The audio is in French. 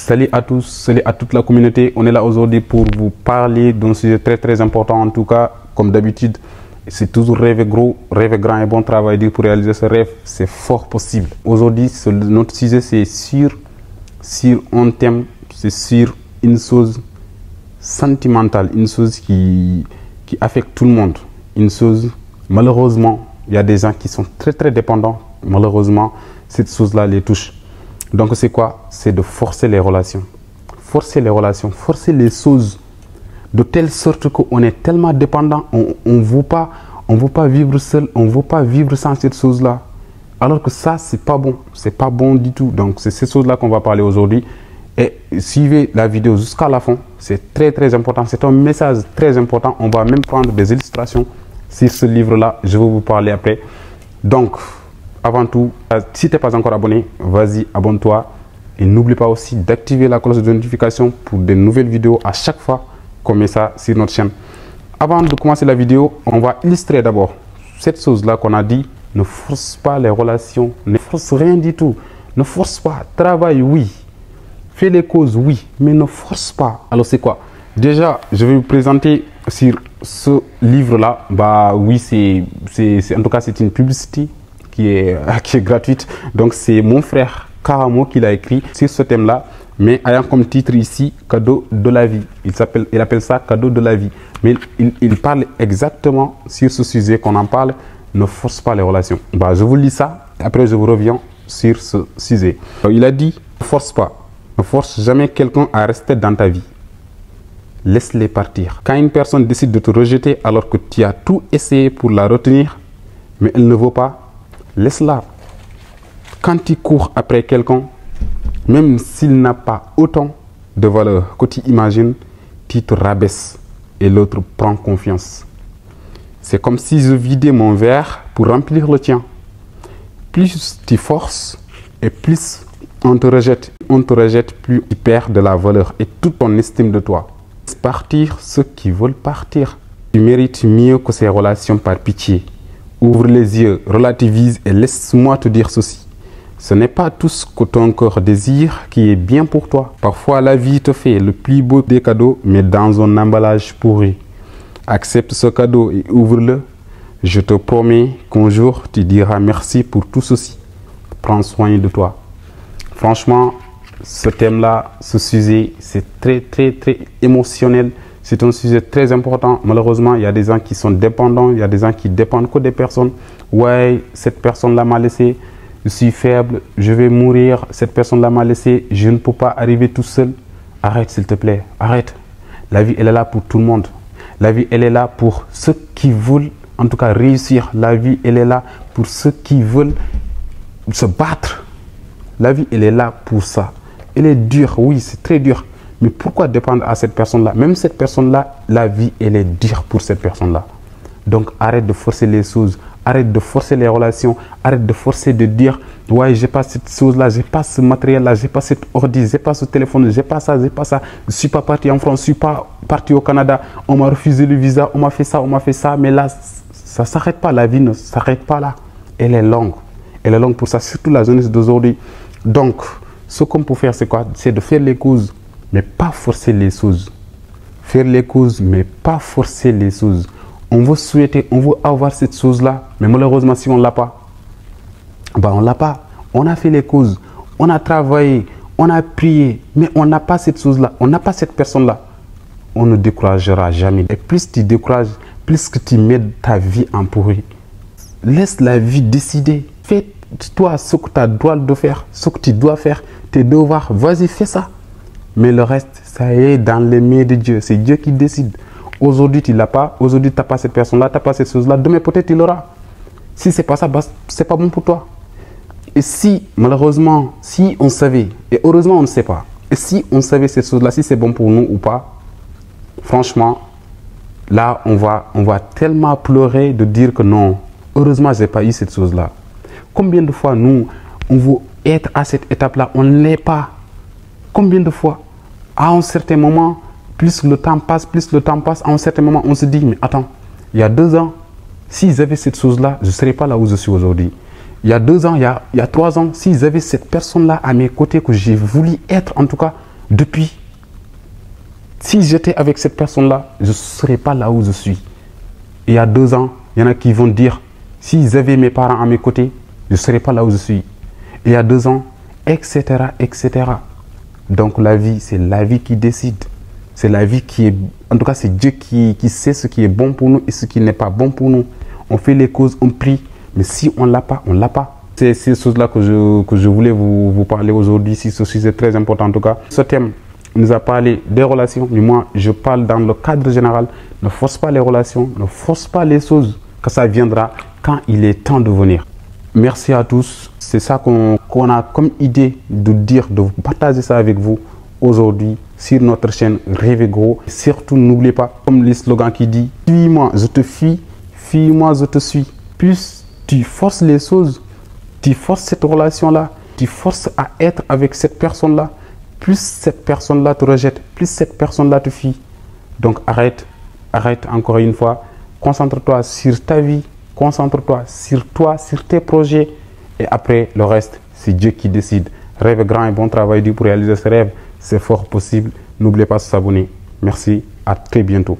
Salut à tous, salut à toute la communauté. On est là aujourd'hui pour vous parler d'un sujet très important. En tout cas, comme d'habitude, c'est toujours rêver gros, rêver grand et bon travail dur pour réaliser ce rêve. C'est fort possible. Aujourd'hui, notre sujet, c'est sur un thème, c'est sur une chose sentimentale, une chose qui affecte tout le monde. Une chose, malheureusement, il y a des gens qui sont très dépendants. Malheureusement, cette chose-là les touche. Donc c'est quoi? C'est de forcer les relations. Forcer les relations, forcer les choses de telle sorte qu'on est tellement dépendant, on ne veut pas vivre seul, on ne veut pas vivre sans cette chose-là. Alors que ça, c'est pas bon. C'est pas bon du tout. Donc c'est ces choses-là qu'on va parler aujourd'hui. Et suivez la vidéo jusqu'à la fin. C'est très important. C'est un message très important. On va même prendre des illustrations sur ce livre-là. Je vais vous parler après. Donc, avant tout, si tu n'es pas encore abonné, vas-y, abonne-toi. Et n'oublie pas aussi d'activer la cloche de notification pour de nouvelles vidéos à chaque fois qu'on met ça sur notre chaîne. Avant de commencer la vidéo, on va illustrer d'abord cette chose-là qu'on a dit. Ne force pas les relations, ne force rien du tout. Ne force pas. Travaille, oui. Fais les causes, oui. Mais ne force pas. Alors, c'est quoi? Déjà, je vais vous présenter sur ce livre-là. Bah oui, en tout cas, c'est une publicité qui est gratuite. Donc c'est mon frère Karamo qui l'a écrit sur ce thème là, mais ayant comme titre ici cadeau de la vie. Il appelle ça cadeau de la vie, mais il parle exactement sur ce sujet qu'on en parle. Ne force pas les relations. Bah, je vous lis ça, après je vous reviens sur ce sujet. Il a dit: ne force pas, ne force jamais quelqu'un à rester dans ta vie, laisse-les partir. Quand une personne décide de te rejeter alors que tu as tout essayé pour la retenir mais elle ne veut pas, laisse-la. Quand tu cours après quelqu'un, même s'il n'a pas autant de valeur que tu imagines, tu te rabaisses et l'autre prend confiance. C'est comme si je vidais mon verre pour remplir le tien. Plus tu forces et plus on te rejette. On te rejette, plus tu perds de la valeur et toute ton estime de toi. Laisse partir ceux qui veulent partir. Tu mérites mieux que ces relations par pitié. Ouvre les yeux, relativise et laisse-moi te dire ceci. Ce n'est pas tout ce que ton cœur désire qui est bien pour toi. Parfois, la vie te fait le plus beau des cadeaux, mais dans un emballage pourri. Accepte ce cadeau et ouvre-le. Je te promets qu'un jour, tu diras merci pour tout ceci. Prends soin de toi. Franchement, ce thème-là, ce sujet, c'est très émotionnel. C'est un sujet très important. Malheureusement, il y a des gens qui sont dépendants. Il y a des gens qui dépendent que des personnes. Ouais, cette personne-là m'a laissé. Je suis faible. Je vais mourir. Cette personne-là m'a laissé. Je ne peux pas arriver tout seul. Arrête, s'il te plaît. Arrête. La vie, elle est là pour tout le monde. La vie, elle est là pour ceux qui veulent, en tout cas, réussir. La vie, elle est là pour ceux qui veulent se battre. La vie, elle est là pour ça. Elle est dure. Oui, c'est très dur. Mais pourquoi dépendre à cette personne-là? Même cette personne-là, la vie, elle est dure pour cette personne-là. Donc, arrête de forcer les choses. Arrête de forcer les relations. Arrête de forcer de dire: ouais, j'ai pas cette chose-là, j'ai pas ce matériel-là, j'ai pas cette ordi, j'ai pas ce téléphone, j'ai pas ça, j'ai pas ça. Je suis pas parti en France, je suis pas parti au Canada. On m'a refusé le visa, on m'a fait ça, on m'a fait ça. Mais là, ça s'arrête pas. La vie ne s'arrête pas là. Elle est longue. Elle est longue pour ça, surtout la jeunesse d'aujourd'hui. Donc, ce qu'on peut faire, c'est quoi? C'est de faire les causes, mais pas forcer les choses. Faire les causes, mais pas forcer les choses. On veut souhaiter, on veut avoir cette chose-là, mais malheureusement, si on ne l'a pas, bah on ne l'a pas. On a fait les causes, on a travaillé, on a prié, mais on n'a pas cette chose-là, on n'a pas cette personne-là. On ne découragera jamais. Et plus tu décourages, plus que tu mets ta vie en pourri. Laisse la vie décider. Fais-toi ce que tu as le droit de faire, ce que tu dois faire, tes devoirs. Vas-y, fais ça. Mais le reste, ça est dans les mains de Dieu. C'est Dieu qui décide. Aujourd'hui, tu ne l'as pas. Aujourd'hui, tu n'as pas cette personne-là, tu n'as pas cette chose-là. Demain, peut-être, tu l'auras. Si ce n'est pas ça, bah, ce n'est pas bon pour toi. Et si, malheureusement, si on savait, et heureusement, on ne sait pas, et si on savait cette chose-là, si c'est bon pour nous ou pas, franchement, là, on va tellement pleurer de dire que non, heureusement, je n'ai pas eu cette chose-là. Combien de fois, nous, on veut être à cette étape-là, on ne l'est pas. Combien de fois, à un certain moment, plus le temps passe, à un certain moment, on se dit: mais attends, il y a 2 ans, si j'avais cette chose-là, je ne serais pas là où je suis aujourd'hui. Il y a 2 ans, il y a 3 ans, si j'avais cette personne-là à mes côtés, que j'ai voulu être, en tout cas, Depuis, si j'étais avec cette personne-là, je ne serais pas là où je suis. Il y a 2 ans, il y en a qui vont dire, s'ils avaient mes parents à mes côtés, je ne serais pas là où je suis. Il y a 2 ans, etc., etc. Donc la vie, c'est la vie qui décide. C'est la vie qui est... En tout cas, c'est Dieu qui sait ce qui est bon pour nous et ce qui n'est pas bon pour nous. On fait les causes, on prie, mais si on ne l'a pas, on ne l'a pas. C'est ces choses-là que je voulais vous parler aujourd'hui. Si ceci est très important en tout cas. Ce thème nous a parlé des relations, mais moi je parle dans le cadre général. Ne force pas les relations, ne force pas les choses, que ça viendra quand il est temps de venir. Merci à tous. C'est ça qu'on a comme idée de dire, de partager ça avec vous aujourd'hui sur notre chaîne Rêver Gros. Surtout, n'oubliez pas, comme le slogan qui dit « Suis-moi, je te fuis, fuis-moi, je te suis ». Plus tu forces les choses, tu forces cette relation-là, tu forces à être avec cette personne-là, plus cette personne-là te rejette, plus cette personne-là te fuit. Donc arrête encore une fois, concentre-toi sur ta vie, concentre-toi sur toi, sur tes projets et après le reste, c'est Dieu qui décide. Rêve grand et bon travail dur pour réaliser ses rêves, c'est fort possible. N'oubliez pas de s'abonner. Merci, à très bientôt.